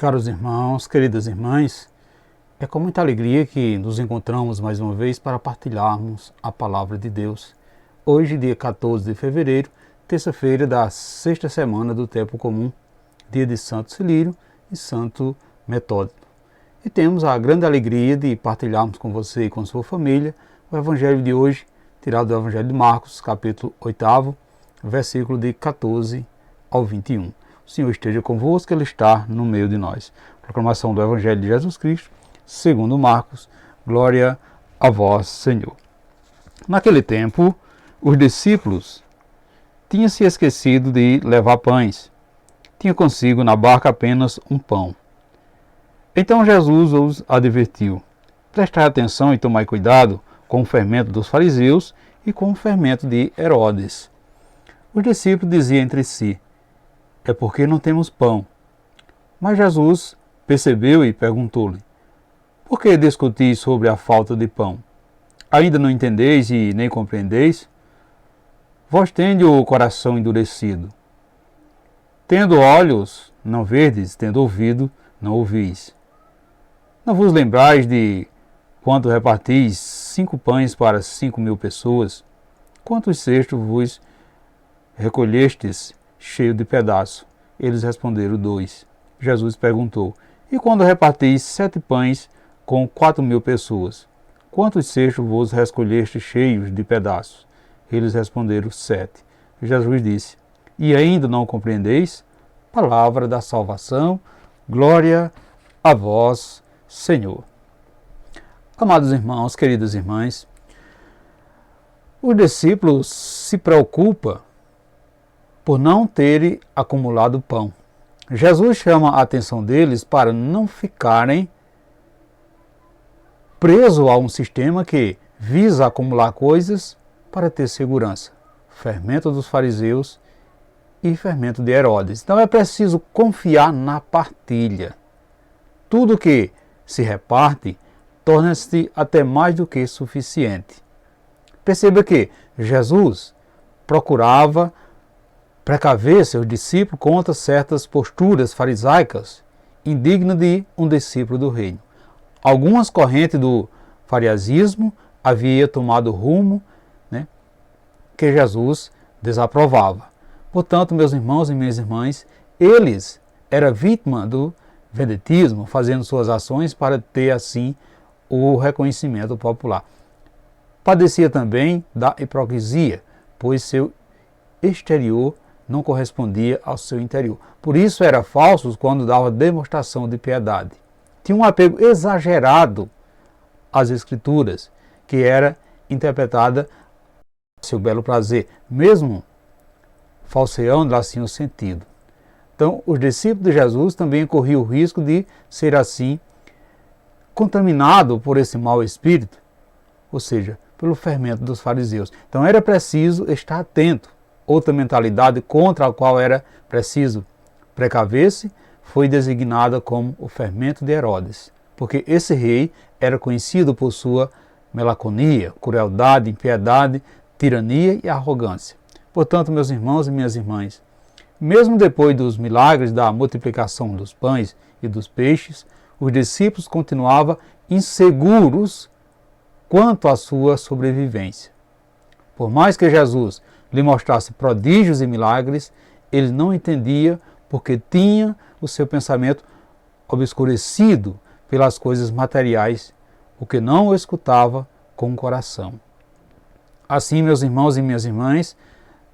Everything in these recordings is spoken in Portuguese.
Caros irmãos, queridas irmãs, é com muita alegria que nos encontramos mais uma vez para partilharmos a Palavra de Deus. Hoje, dia 14 de fevereiro, terça-feira da sexta semana do Tempo Comum, dia de Santo Cilírio e Santo Metódico. E temos a grande alegria de partilharmos com você e com sua família o Evangelho de hoje, tirado do Evangelho de Marcos, capítulo 8, versículo de 14 ao 21. O Senhor esteja convosco, Ele está no meio de nós. Proclamação do Evangelho de Jesus Cristo, segundo Marcos. Glória a vós, Senhor. Naquele tempo, os discípulos tinham se esquecido de levar pães. Tinha consigo na barca apenas um pão. Então Jesus os advertiu: prestai atenção e tomai cuidado com o fermento dos fariseus e com o fermento de Herodes. Os discípulos diziam entre si: é porque não temos pão. Mas Jesus percebeu e perguntou-lhe: por que discutis sobre a falta de pão? Ainda não entendeis e nem compreendeis? Vós tendes o coração endurecido. Tendo olhos, não vedes, tendo ouvido, não ouvis. Não vos lembrais de quando repartis 5 pães para 5.000 pessoas? Quantos cestos vos recolhestes cheio de pedaço? Eles responderam: 2. Jesus perguntou: e quando repartis 7 pães com 4.000 pessoas? Quantos cestos vos recolhestes cheios de pedaços? Eles responderam: 7. Jesus disse: e ainda não compreendeis? Palavra da salvação, glória a vós, Senhor. Amados irmãos, queridas irmãs, os discípulos se preocupam por não terem acumulado pão. Jesus chama a atenção deles para não ficarem presos a um sistema que visa acumular coisas para ter segurança. Fermento dos fariseus e fermento de Herodes. Então é preciso confiar na partilha. Tudo que se reparte torna-se até mais do que suficiente. Perceba que Jesus procurava precaver seus discípulos contra certas posturas farisaicas indignas de um discípulo do reino. Algumas correntes do farisaísmo haviam tomado rumo que Jesus desaprovava. Portanto, meus irmãos e minhas irmãs, eles eram vítimas do vedetismo, fazendo suas ações para ter assim o reconhecimento popular. Padecia também da hipocrisia, pois seu exterior não correspondia ao seu interior. Por isso era falso quando dava demonstração de piedade. Tinha um apego exagerado às Escrituras, que era interpretada a seu belo prazer, mesmo falseando assim o sentido. Então, os discípulos de Jesus também corriam o risco de ser assim contaminado por esse mau espírito, ou seja, pelo fermento dos fariseus. Então era preciso estar atento. Outra mentalidade contra a qual era preciso precaver-se foi designada como o fermento de Herodes, porque esse rei era conhecido por sua melaconia, crueldade, impiedade, tirania e arrogância. Portanto, meus irmãos e minhas irmãs, mesmo depois dos milagres da multiplicação dos pães e dos peixes, os discípulos continuavam inseguros quanto à sua sobrevivência. Por mais que Jesus lhe mostrasse prodígios e milagres, ele não entendia porque tinha o seu pensamento obscurecido pelas coisas materiais, o que não o escutava com o coração. Assim, meus irmãos e minhas irmãs,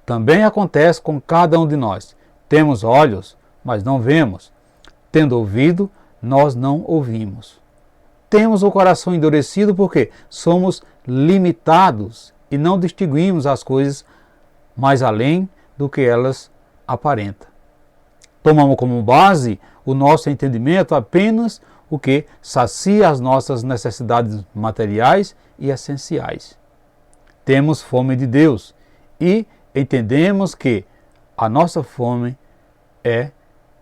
também acontece com cada um de nós. Temos olhos, mas não vemos. Tendo ouvido, nós não ouvimos. Temos o coração endurecido porque somos limitados e não distinguimos as coisas mais além do que elas aparentam. Tomamos como base o nosso entendimento apenas o que sacia as nossas necessidades materiais e essenciais. Temos fome de Deus e entendemos que a nossa fome é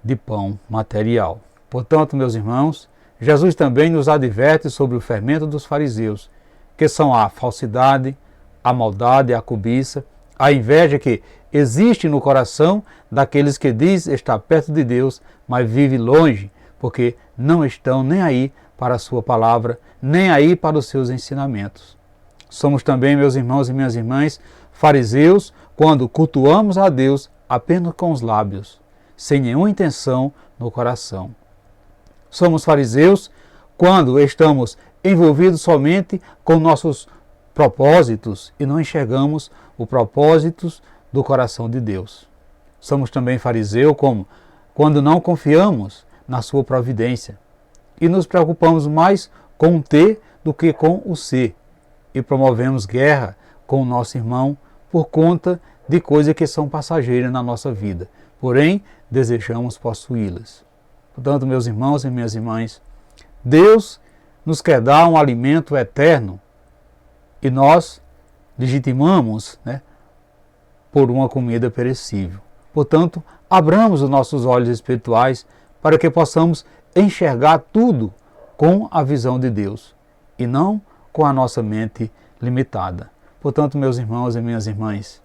de pão material. Portanto, meus irmãos, Jesus também nos adverte sobre o fermento dos fariseus, que são a falsidade, a maldade, a cobiça, a inveja que existe no coração daqueles que diz estar perto de Deus, mas vive longe, porque não estão nem aí para a sua palavra, nem aí para os seus ensinamentos. Somos também, meus irmãos e minhas irmãs, fariseus quando cultuamos a Deus apenas com os lábios, sem nenhuma intenção no coração. Somos fariseus quando estamos envolvidos somente com nossos propósitos e não enxergamos os propósitos do coração de Deus. Somos também fariseus quando não confiamos na sua providência e nos preocupamos mais com o ter do que com o ser e promovemos guerra com o nosso irmão por conta de coisas que são passageiras na nossa vida, porém desejamos possuí-las. Portanto, meus irmãos e minhas irmãs, Deus nos quer dar um alimento eterno e nós legitimamos, por uma comida perecível. Portanto, abramos os nossos olhos espirituais para que possamos enxergar tudo com a visão de Deus e não com a nossa mente limitada. Portanto, meus irmãos e minhas irmãs,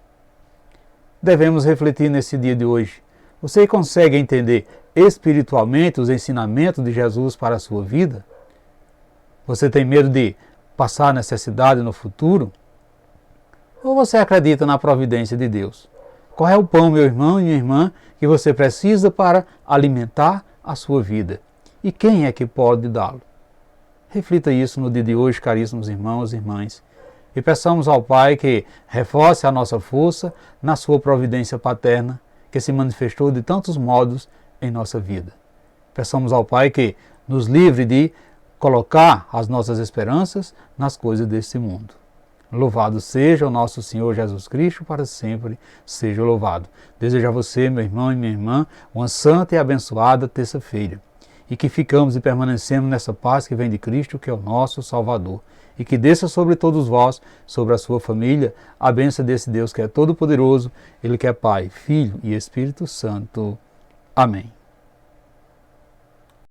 devemos refletir nesse dia de hoje. Você consegue entender espiritualmente os ensinamentos de Jesus para a sua vida? Você tem medo de passar necessidade no futuro? Ou você acredita na providência de Deus? Qual é o pão, meu irmão e minha irmã, que você precisa para alimentar a sua vida? E quem é que pode dá-lo? Reflita isso no dia de hoje, caríssimos irmãos e irmãs. E peçamos ao Pai que reforce a nossa força na sua providência paterna, que se manifestou de tantos modos em nossa vida. Peçamos ao Pai que nos livre de colocar as nossas esperanças nas coisas deste mundo. Louvado seja o nosso Senhor Jesus Cristo, para sempre seja louvado. Desejo a você, meu irmão e minha irmã, uma santa e abençoada terça-feira. E que ficamos e permanecemos nessa paz que vem de Cristo, que é o nosso Salvador. E que desça sobre todos vós, sobre a sua família, a bênção desse Deus que é todo-poderoso, Ele que é Pai, Filho e Espírito Santo. Amém.